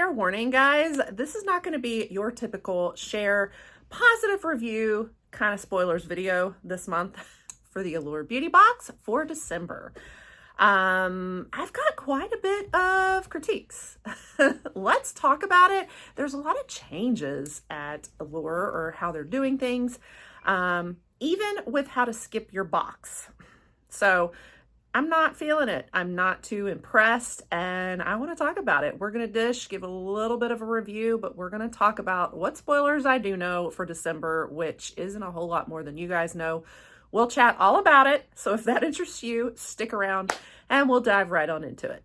fair warning, guys, this is not going to be your typical share positive review kind of spoilers video this month for the Allure Beauty Box for December. I've got quite a bit of critiques. Let's talk about it. There's a lot of changes at Allure or how they're doing things, even with how to skip your box. So I'm not feeling it. I'm not too impressed, and I want to talk about it. We're going to give a little bit of a review, but we're going to talk about what spoilers I do know for December, which isn't a whole lot more than you guys know. We'll chat all about it. So if that interests you, stick around and we'll dive right on into it.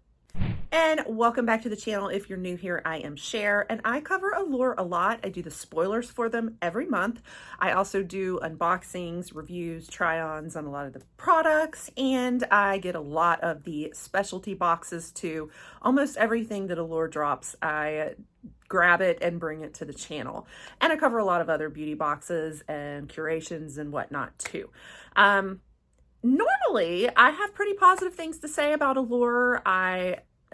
And welcome back to the channel. If you're new here, I am Cher, and I cover Allure a lot. I do the spoilers for them every month. I also do unboxings, reviews, try-ons on a lot of the products, and I get a lot of the specialty boxes too. Almost everything that Allure drops, I grab it and bring it to the channel. And I cover a lot of other beauty boxes and curations and whatnot too. Normally, I have pretty positive things to say about Allure.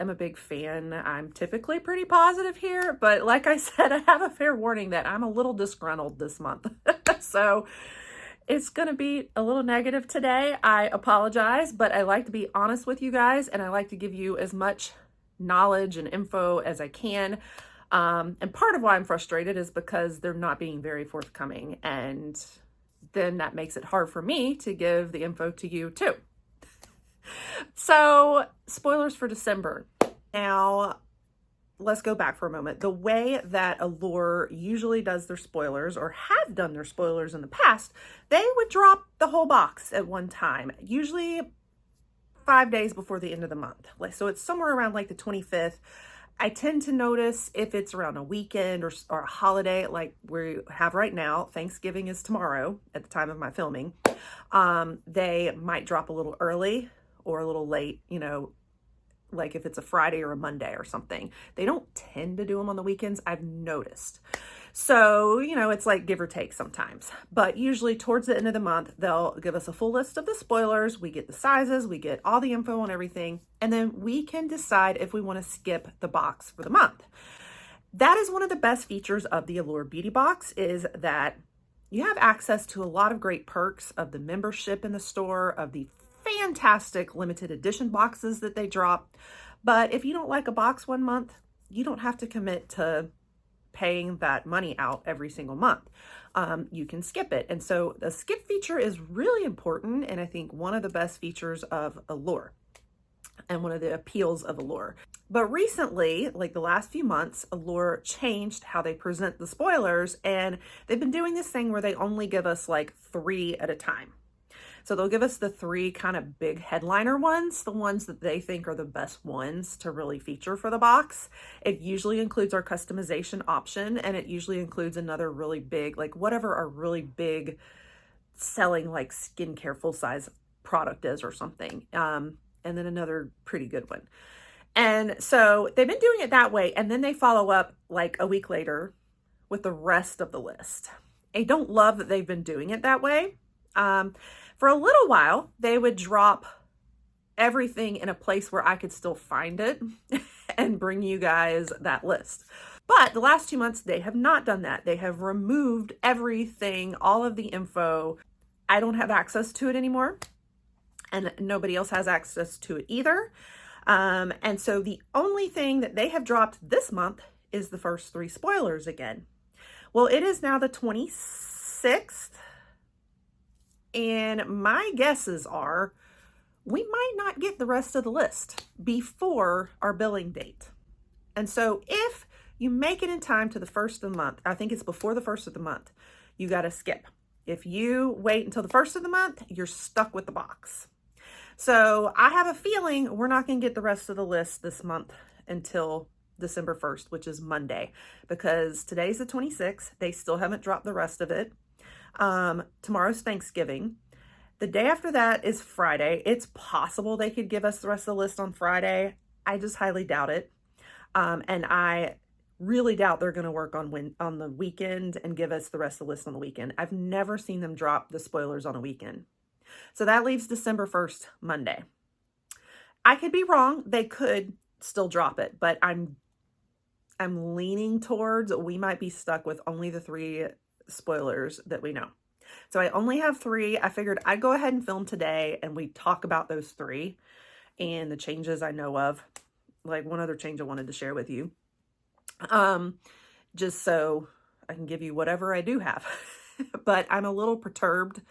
I'm a big fan. I'm typically pretty positive here, but like I said, I have a fair warning that I'm a little disgruntled this month. So it's going to be a little negative today. I apologize, but I like to be honest with you guys, and I like to give you as much knowledge and info as I can. And part of why I'm frustrated is because they're not being very forthcoming, and then that makes it hard for me to give the info to you too. So, spoilers for December. Now, let's go back for a moment. The way that Allure usually does their spoilers, or have done their spoilers in the past, they would drop the whole box at one time, usually 5 days before the end of the month. So it's somewhere around like the 25th. I tend to notice if it's around a weekend or a holiday like we have right now. Thanksgiving is tomorrow at the time of my filming. They might drop a little early or a little late, you know, like if it's a Friday or a Monday or something. They don't tend to do them on the weekends, I've noticed. So, you know, it's like give or take sometimes. But usually towards the end of the month, they'll give us a full list of the spoilers. We get the sizes, we get all the info on everything, and then we can decide if we want to skip the box for the month. That is one of the best features of the Allure Beauty Box, is that you have access to a lot of great perks of the membership in the store, of the fantastic limited edition boxes that they drop. But if you don't like a box one month, you don't have to commit to paying that money out every single month. You can skip it. And so the skip feature is really important, and I think one of the best features of Allure and one of the appeals of Allure. But recently, like the last few months, Allure changed how they present the spoilers, and they've been doing this thing where they only give us like 3 at a time. So they'll give us the 3 kind of big headliner ones, the ones that they think are the best ones to really feature for the box. It usually includes our customization option, and it usually includes another really big, like whatever our really big selling like skincare full size product is or something. And then another pretty good one. And so they've been doing it that way. And then they follow up like a week later with the rest of the list. I don't love that they've been doing it that way. For a little while, they would drop everything in a place where I could still find it and bring you guys that list. But the last 2 months, they have not done that. They have removed everything, all of the info. I don't have access to it anymore, and nobody else has access to it either. And so the only thing that they have dropped this month is the first 3 spoilers again. Well, it is now the 26th. And my guesses are we might not get the rest of the list before our billing date. And so if you make it in time to the first of the month, I think it's before the first of the month, you got to skip. If you wait until the first of the month, you're stuck with the box. So I have a feeling we're not going to get the rest of the list this month until December 1st, which is Monday, because today's the 26th. They still haven't dropped the rest of it. Tomorrow's Thanksgiving. The day after that is Friday. It's possible they could give us the rest of the list on Friday. I just highly doubt it. And I really doubt they're going to work on the weekend and give us the rest of the list on the weekend. I've never seen them drop the spoilers on a weekend. So that leaves December 1st, Monday. I could be wrong. They could still drop it, but I'm I'm leaning towards we might be stuck with only the 3 spoilers that we know. So I only have 3. I figured I'd go ahead and film today and we talk about those 3 and the changes I know of. Like one other change I wanted to share with you. Just so I can give you whatever I do have. But I'm a little perturbed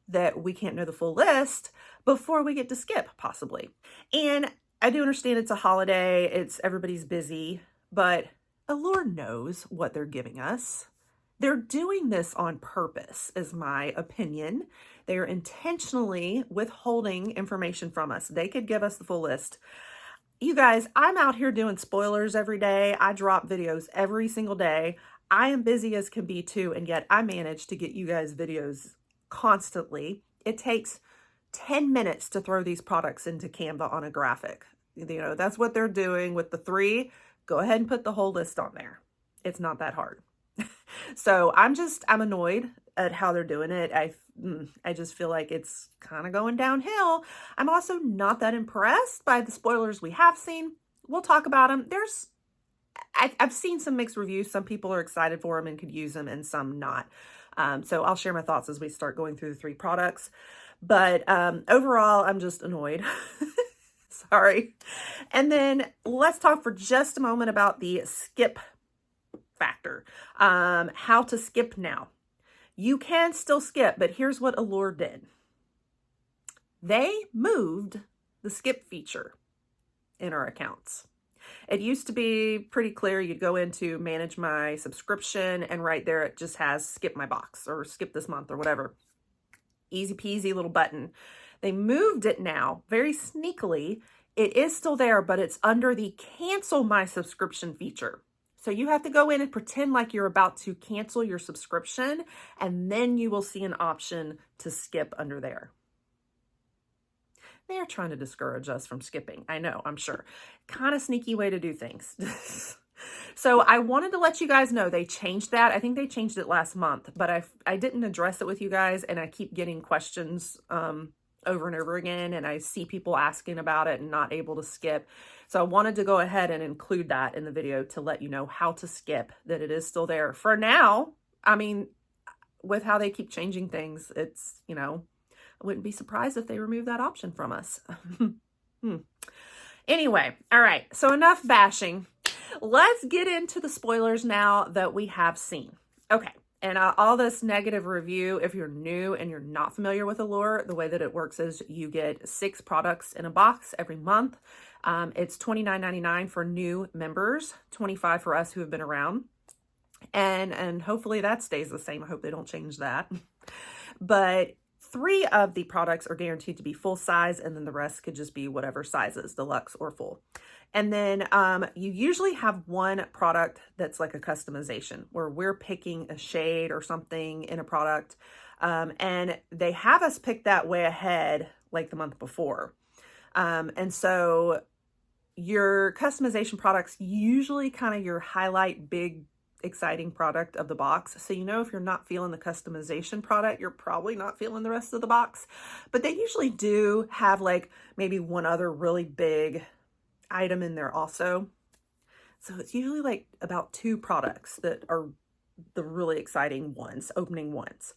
that we can't know the full list before we get to skip, possibly. And I do understand it's a holiday, everybody's busy, but Allure knows what they're giving us. They're doing this on purpose, is my opinion. They are intentionally withholding information from us. They could give us the full list. You guys, I'm out here doing spoilers every day. I drop videos every single day. I am busy as can be too, and yet I manage to get you guys videos constantly. It takes 10 minutes to throw these products into Canva on a graphic. You know, that's what they're doing with the 3. Go ahead and put the whole list on there. It's not that hard. So I'm annoyed at how they're doing it. I just feel like it's kind of going downhill. I'm also not that impressed by the spoilers we have seen. We'll talk about them. I've seen some mixed reviews. Some people are excited for them and could use them and some not. So I'll share my thoughts as we start going through the 3 products. But overall, I'm just annoyed. Sorry. And then let's talk for just a moment about the skip factor. How to skip now. You can still skip, but here's what Allure did. They moved the skip feature in our accounts. It used to be pretty clear. You'd go into manage my subscription and right there it just has skip my box or skip this month or whatever. Easy peasy little button. They moved it now very sneakily. It is still there, but it's under the cancel my subscription feature. So you have to go in and pretend like you're about to cancel your subscription, and then you will see an option to skip under there. They are trying to discourage us from skipping. I know, I'm sure. Kind of sneaky way to do things. So I wanted to let you guys know they changed that. I think they changed it last month, but I didn't address it with you guys, and I keep getting questions over and over again, and I see people asking about it and not able to skip. So I wanted to go ahead and include that in the video to let you know how to skip, that it is still there. For now, I mean, with how they keep changing things, it's, you know, I wouldn't be surprised if they remove that option from us. Anyway, all right, so enough bashing. Let's get into the spoilers now that we have seen. Okay, and all this negative review, if you're new and you're not familiar with Allure, the way that it works is you get 6 products in a box every month. It's $29.99 for new members, $25 for us who have been around. And hopefully that stays the same. I hope they don't change that. But 3 of the products are guaranteed to be full size, and then the rest could just be whatever sizes, deluxe or full. And then you usually have 1 product that's like a customization where we're picking a shade or something in a product. And they have us pick that way ahead like the month before. And so your customization products usually kind of your highlight big exciting product of the box. So you know if you're not feeling the customization product, you're probably not feeling the rest of the box. But they usually do have like maybe 1 other really big item in there also. So it's usually like about 2 products that are the really exciting ones, opening ones.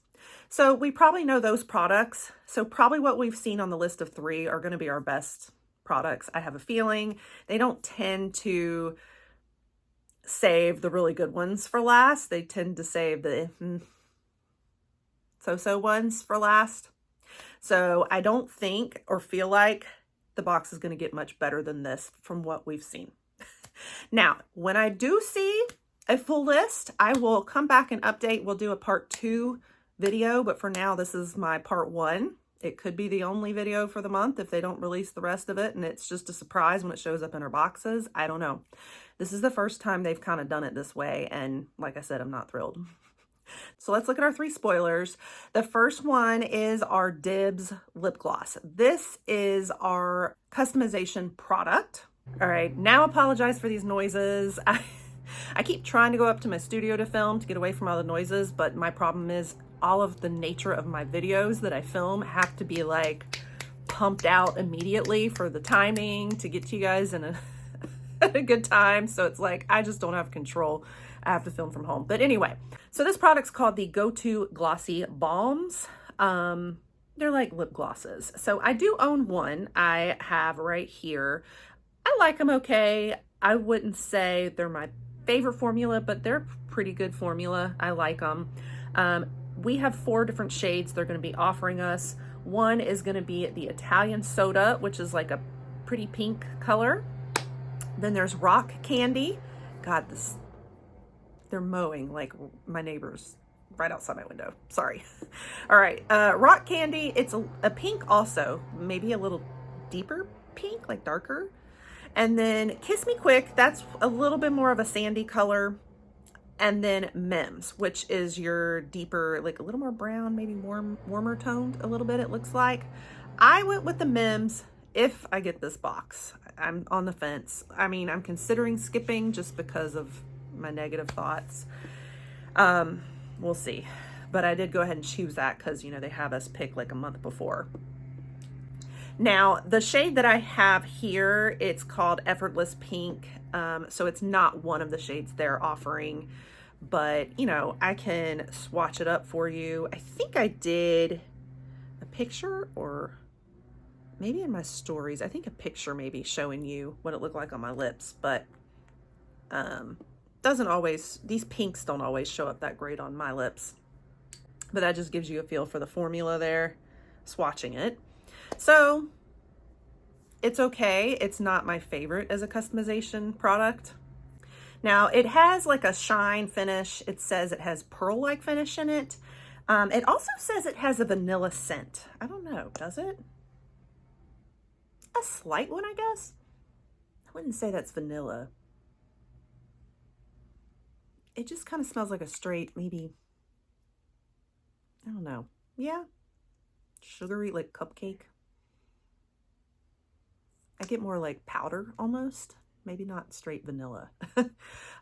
So we probably know those products. So probably what we've seen on the list of 3 are going to be our best products. I have a feeling they don't tend to save the really good ones for last. They tend to save the so-so ones for last. So I don't think or feel like the box is going to get much better than this from what we've seen. Now, when I do see a full list, I will come back and update. We'll do a part 2 video, but for now, this is my part 1. It could be the only video for the month if they don't release the rest of it, and it's just a surprise when it shows up in our boxes. I don't know. This is the first time they've kind of done it this way, and like I said, I'm not thrilled. So let's look at our 3 spoilers. The first one is our Dibs lip gloss. This is our customization product. All right, now apologize for these noises. I keep trying to go up to my studio to film to get away from all the noises, but my problem is all of the nature of my videos that I film have to be like pumped out immediately for the timing to get to you guys in a at a good time. So it's like, I just don't have control. I have to film from home. But anyway, so this product's called the Go-To Glossy Balms. They're like lip glosses. So I do own one. I have right here. I like them okay. I wouldn't say they're my favorite formula, but they're pretty good formula. I like them. We have 4 different shades they're going to be offering us. One is going to be the Italian Soda, which is like a pretty pink color. Then there's Rock Candy. God, they're mowing like my neighbors right outside my window. Sorry. All right. Rock Candy. It's a pink also, maybe a little deeper pink, like darker. And then Kiss Me Quick. That's a little bit more of a sandy color. And then Mims, which is your deeper, like a little more brown, maybe warmer toned a little bit, it looks like. I went with the Mims if I get this box. I'm on the fence. I mean, I'm considering skipping just because of my negative thoughts. We'll see. But I did go ahead and choose that because, you know, they have us pick like a month before. Now, the shade that I have here, it's called Effortless Pink. So it's not one of the shades they're offering, but you know, I can swatch it up for you. I think I did a picture, or maybe in my stories, I think a picture maybe showing you what it looked like on my lips, but doesn't always, these pinks don't always show up that great on my lips, but that just gives you a feel for the formula there, swatching it. So it's okay. It's not my favorite as a customization product. Now it has like a shine finish. It says it has pearl-like finish in it. It also says it has a vanilla scent. I don't know, does it? A slight one, I guess. I wouldn't say that's vanilla. It just kind of smells like a straight, maybe, I don't know. Yeah, sugary, like cupcake. I get more like powder almost, maybe not straight vanilla.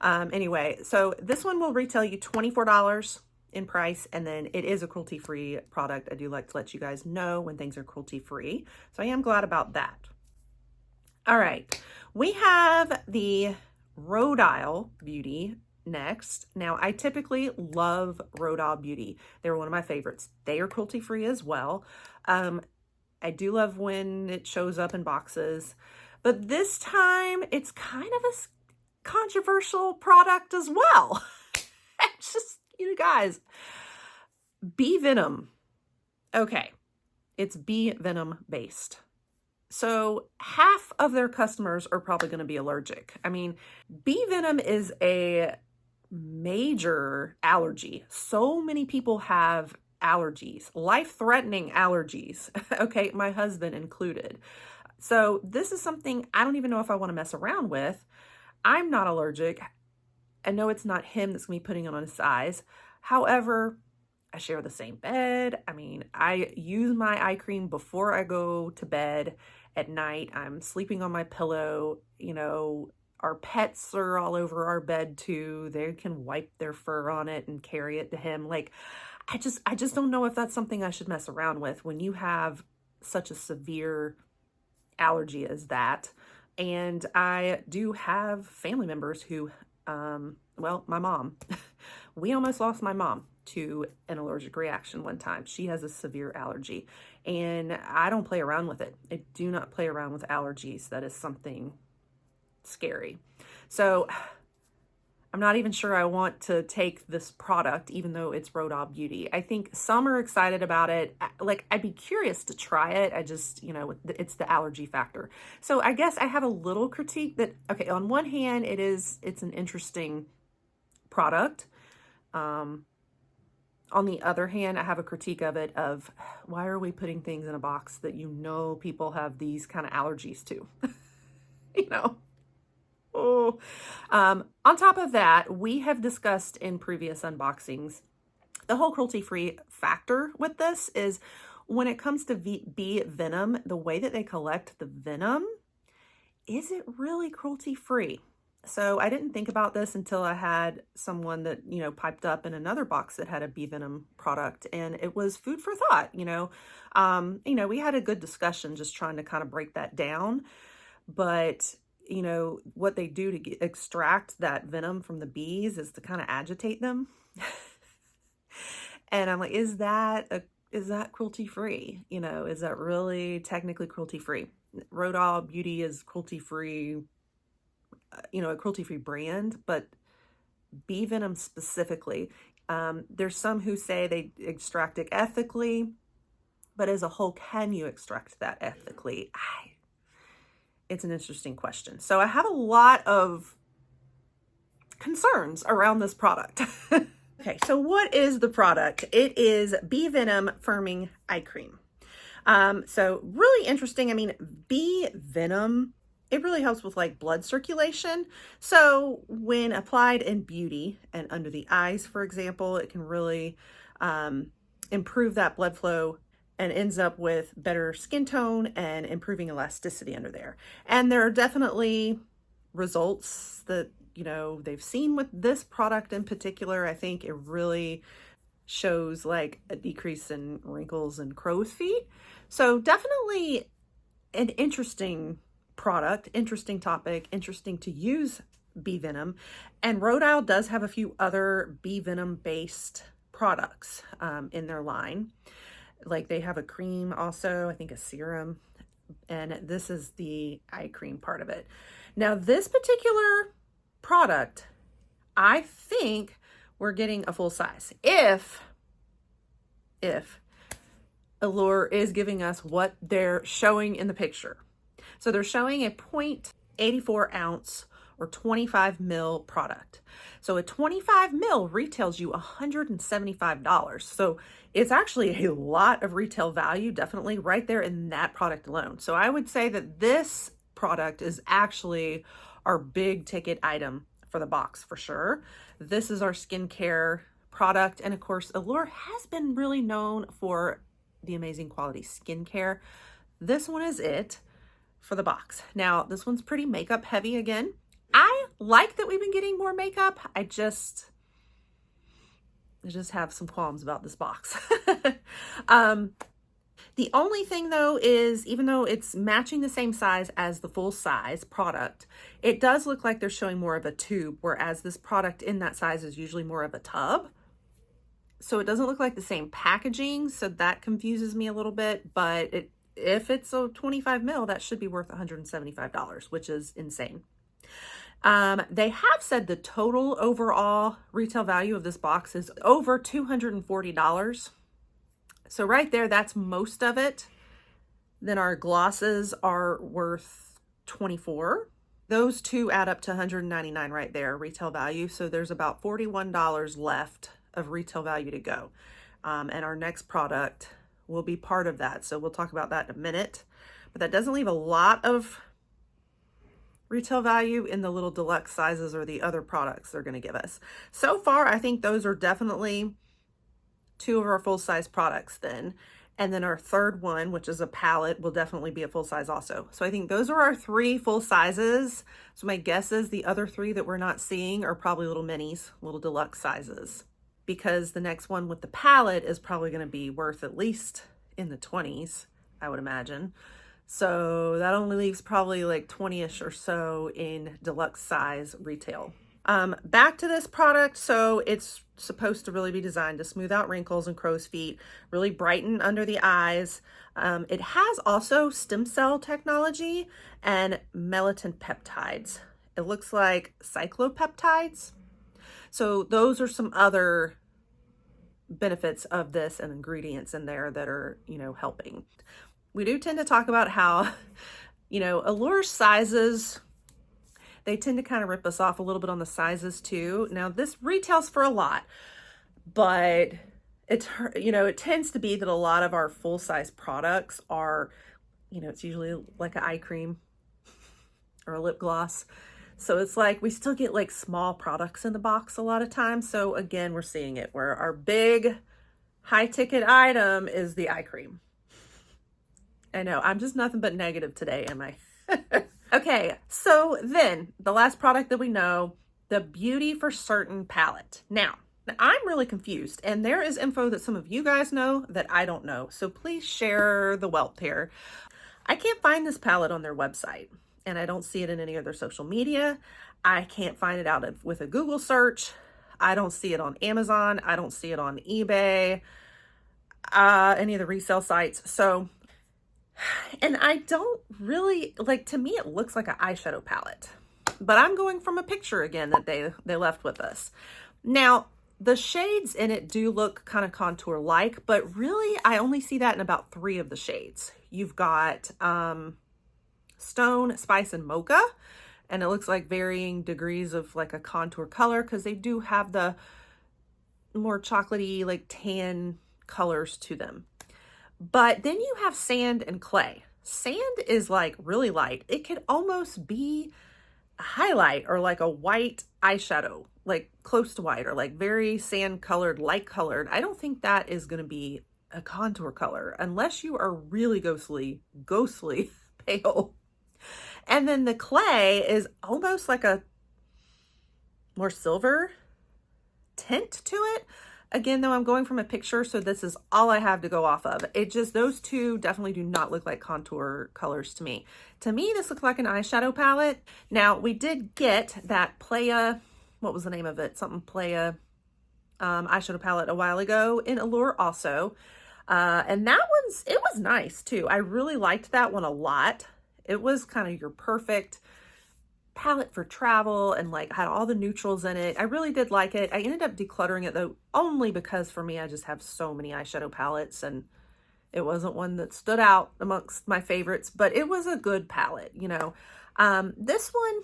Anyway, so this one will retail you $24 in price, and then it is a cruelty-free product. I do like to let you guys know when things are cruelty-free, so I am glad about that. All right, we have the Rhode Isle Beauty next. Now, I typically love Rhode Isle Beauty. They're one of my favorites. They are cruelty-free as well. I do love when it shows up in boxes, but this time it's kind of a controversial product as well. It's just, you guys, bee venom. Okay, it's bee venom based. So half of their customers are probably going to be allergic. I mean, bee venom is a major allergy. So many people have allergies, life-threatening allergies. Okay, my husband included. So this is something I don't even know if I want to mess around with. I'm not allergic. I know it's not him that's going to be putting it on his eyes. However, I share the same bed. I mean, I use my eye cream before I go to bed at night. I'm sleeping on my pillow. You know, our pets are all over our bed too. They can wipe their fur on it and carry it to him. Like, I just don't know if that's something I should mess around with when you have such a severe allergy as that. And I do have family members who, well, my mom, we almost lost my mom to an allergic reaction one time. She has a severe allergy, and I don't play around with it. I do not play around with allergies. That is something scary. So I'm not even sure I want to take this product, even though it's Rhode Isle Beauty. I think some are excited about it. Like, I'd be curious to try it. I just, you know, it's the allergy factor. So I guess I have a little critique that, okay, on one hand, it's an interesting product. On the other hand, I have a critique of it of, why are we putting things in a box that you know people have these kind of allergies to? You know? Oh. On top of that, we have discussed in previous unboxings, the whole cruelty-free factor with this is when it comes to bee venom, the way that they collect the venom, is it really cruelty-free? So I didn't think about this until I had someone that, you know, piped up in another box that had a bee venom product, and it was food for thought, you know. We had a good discussion just trying to kind of break that down, but you know, what they do to extract that venom from the bees is to kind of agitate them. And I'm like, is that cruelty free? You know, is that really technically cruelty free? Allure Beauty is cruelty free, you know, a cruelty free brand, but bee venom specifically. There's some who say they extract it ethically, but as a whole, can you extract that ethically? It's an interesting question. So I have a lot of concerns around this product. Okay, so what is the product? It is bee venom firming eye cream. So really interesting. I mean, bee venom, it really helps with like blood circulation. So when applied in beauty and under the eyes, for example, it can really improve that blood flow and ends up with better skin tone and improving elasticity under there. And there are definitely results that, you know, they've seen with this product in particular. I think it really shows like a decrease in wrinkles and crow's feet. So definitely an interesting product, interesting topic, interesting to use bee venom. And Rhode Island does have a few other bee venom based products in their line. Like they have a cream also, I think a serum, and this is the eye cream part of it. Now this particular product, I think we're getting a full size if Allure is giving us what they're showing in the picture. So they're showing a 0.84 ounce or 25 mil product. So a 25 mil retails you $175. So it's actually a lot of retail value, definitely right there in that product alone. So I would say that this product is actually our big ticket item for the box for sure. This is our skincare product. And of course, Allure has been really known for the amazing quality skincare. This one is it for the box. Now, this one's pretty makeup heavy again. I like that we've been getting more makeup. I just have some qualms about this box. The only thing though is, even though it's matching the same size as the full size product, it does look like they're showing more of a tube, whereas this product in that size is usually more of a tub. So it doesn't look like the same packaging. So that confuses me a little bit, but if it's a 25 mil, that should be worth $175, which is insane. They have said the total overall retail value of this box is over $240. So right there, that's most of it. Then our glosses are worth $24. Those two add up to $199 right there, retail value. So there's about $41 left of retail value to go. And our next product will be part of that. So we'll talk about that in a minute. But that doesn't leave a lot of retail value in the little deluxe sizes or the other products they're going to give us. So far, I think those are definitely two of our full-size products then. And then our third one, which is a palette, will definitely be a full size also. So I think those are our three full sizes. So my guess is the other three that we're not seeing are probably little minis, little deluxe sizes, because the next one with the palette is probably going to be worth at least in the 20s, I would imagine. So that only leaves probably like 20-ish or so in deluxe size retail. Back to this product. So it's supposed to really be designed to smooth out wrinkles and crow's feet, really brighten under the eyes. It has also stem cell technology and melatonin peptides. It looks like cyclopeptides. So those are some other benefits of this and ingredients in there that are, you know, helping. We do tend to talk about how, you know, Allure sizes, they tend to kind of rip us off a little bit on the sizes too. Now this retails for a lot, but it tends to be that a lot of our full size products are, you know, it's usually like an eye cream or a lip gloss. So it's like we still get like small products in the box a lot of times. So again, we're seeing it where our big high ticket item is the eye cream. I know, I'm just nothing but negative today, am I? Okay, so then the last product that we know, the Beauty for Certain palette. Now, I'm really confused, and there is info that some of you guys know that I don't know. So please share the wealth here. I can't find this palette on their website. and I don't see it in any other social media. I can't find it out with a Google search. I don't see it on Amazon. I don't see it on eBay, any of the resale sites. So, and I don't really, like, to me, it looks like an eyeshadow palette, but I'm going from a picture again that they left with us. Now, the shades in it do look kind of contour-like, but really, I only see that in about 3 of the shades. You've got Stone, Spice, and Mocha, and it looks like varying degrees of like a contour color because they do have the more chocolatey, like tan colors to them. But then you have Sand and Clay. Sand is like really light. It could almost be a highlight or like a white eyeshadow, like close to white or like very sand colored, light colored. I don't think that is going to be a contour color unless you are really ghostly pale. And then the Clay is almost like a more silver tint to it. Again, though, I'm going from a picture, so this is all I have to go off of. It just, those two definitely do not look like contour colors to me. To me, this looks like an eyeshadow palette. Now, we did get that Playa, what was the name of it? Something Playa eyeshadow palette a while ago in Allure also. And that it was nice too. I really liked that one a lot. It was kind of your perfect palette for travel and like had all the neutrals in it. I really did like it. I ended up decluttering it though, only because for me, I just have so many eyeshadow palettes and it wasn't one that stood out amongst my favorites, but it was a good palette, you know. This one,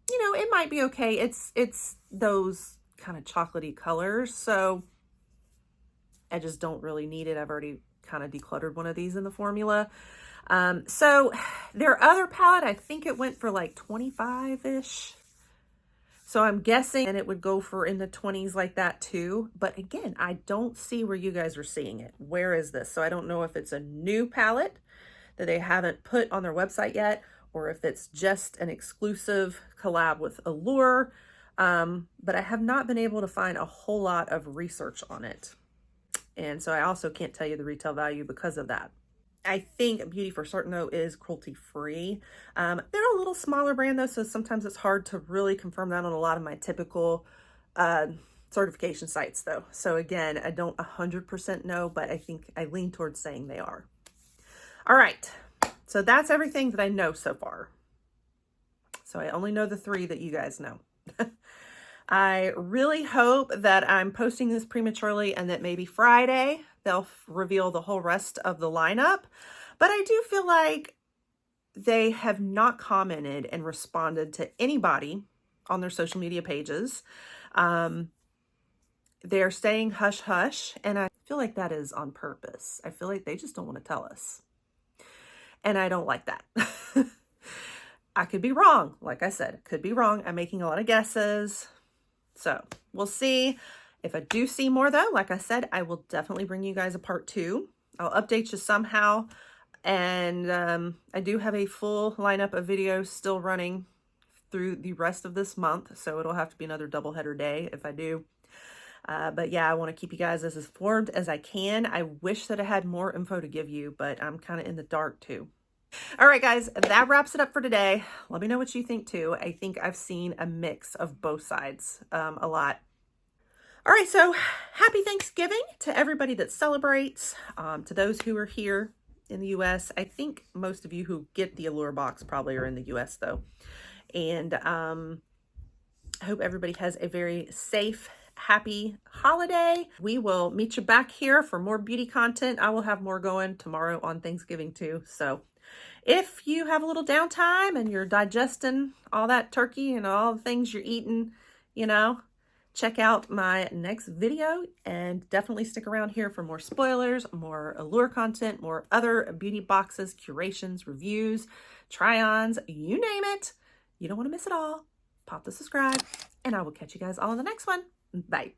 you know, it might be okay. It's those kind of chocolatey colors, so I just don't really need it. I've already kind of decluttered one of these in the formula. So their other palette, I think it went for like 25-ish. So I'm guessing and it would go for in the 20s like that too. But again, I don't see where you guys are seeing it. Where is this? So I don't know if it's a new palette that they haven't put on their website yet, or if it's just an exclusive collab with Allure. But I have not been able to find a whole lot of research on it. And so I also can't tell you the retail value because of that. I think Beauty for Certain though is cruelty free. They're a little smaller brand though, so sometimes it's hard to really confirm that on a lot of my typical certification sites though. So again, I don't 100% know, but I think I lean towards saying they are. All right, so that's everything that I know so far. So I only know the 3 that you guys know. I really hope that I'm posting this prematurely and that maybe Friday they'll reveal the whole rest of the lineup. But I do feel like they have not commented and responded to anybody on their social media pages. They're staying hush hush, and I feel like that is on purpose. I feel like they just don't want to tell us. And I don't like that. I could be wrong. Like I said, could be wrong. I'm making a lot of guesses. So we'll see. If I do see more though, like I said, I will definitely bring you guys a part 2. I'll update you somehow. And I do have a full lineup of videos still running through the rest of this month. So it'll have to be another doubleheader day if I do. But yeah, I want to keep you guys as informed as I can. I wish that I had more info to give you, but I'm kind of in the dark too. All right, guys, that wraps it up for today. Let me know what you think too. I think I've seen a mix of both sides a lot. All right, so happy Thanksgiving to everybody that celebrates, to those who are here in the U.S. I think most of you who get the Allure box probably are in the U.S. though. And I hope everybody has a very safe, happy holiday. We will meet you back here for more beauty content. I will have more going tomorrow on Thanksgiving too. So if you have a little downtime and you're digesting all that turkey and all the things you're eating, you know, check out my next video and definitely stick around here for more spoilers, more Allure content, more other beauty boxes, curations, reviews, try-ons, you name it. You don't want to miss it all. Pop the subscribe, and I will catch you guys all in the next one. Bye.